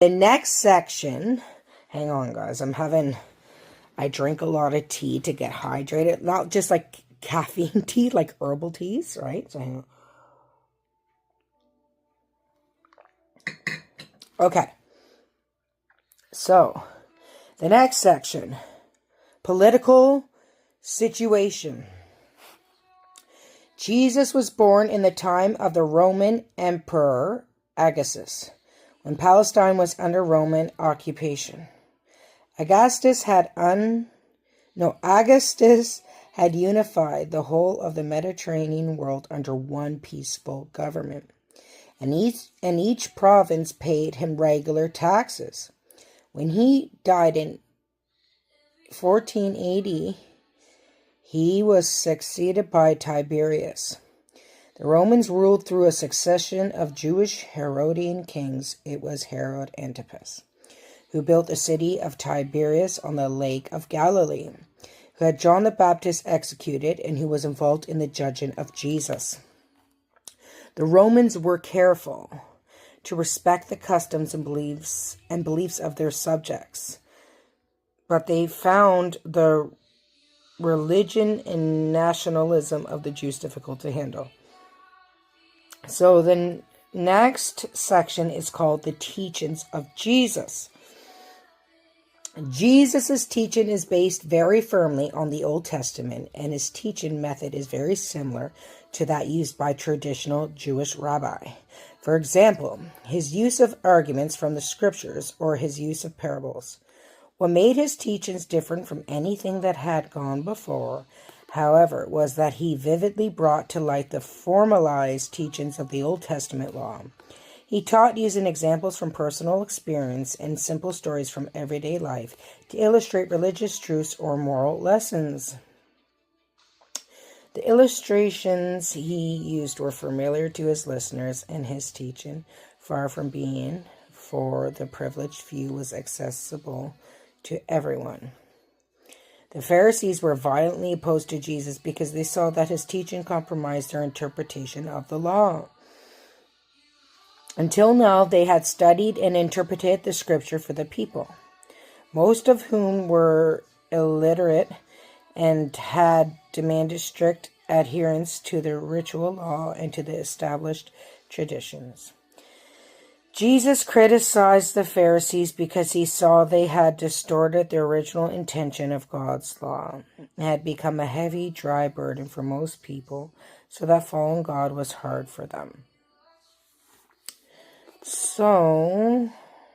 The next section, hang on guys, I drink a lot of tea to get hydrated, not just like caffeine tea, like herbal teas, right? So hang on. Okay. So, the next section, political situation. Jesus was born in the time of the Roman Emperor Augustus, when Palestine was under Roman occupation. Augustus had unified the whole of the Mediterranean world under one peaceful government, and each province paid him regular taxes. When he died in 1480, he was succeeded by Tiberius. The Romans ruled through a succession of Jewish Herodian kings. It was Herod Antipas, who built the city of Tiberias on the Lake of Galilee, who had John the Baptist executed, and who was involved in the judging of Jesus. The Romans were careful to respect the customs and beliefs of their subjects, but they found the religion and nationalism of the Jews difficult to handle. So the next section is called the teachings of Jesus. Jesus' teaching is based very firmly on the Old Testament, and his teaching method is very similar to that used by traditional Jewish rabbi. For example, his use of arguments from the scriptures or his use of parables. What made his teachings different from anything that had gone before, however, was that he vividly brought to light the formalized teachings of the Old Testament law. He taught using examples from personal experience and simple stories from everyday life to illustrate religious truths or moral lessons. The illustrations he used were familiar to his listeners, and his teaching, far from being for the privileged few, was accessible to everyone. The Pharisees were violently opposed to Jesus because they saw that his teaching compromised their interpretation of the law. Until now, they had studied and interpreted the scripture for the people, most of whom were illiterate and had demanded strict adherence to the ritual law and to the established traditions. Jesus criticized the Pharisees because he saw they had distorted the original intention of God's law and had become a heavy, dry burden for most people, so that following God was hard for them. So,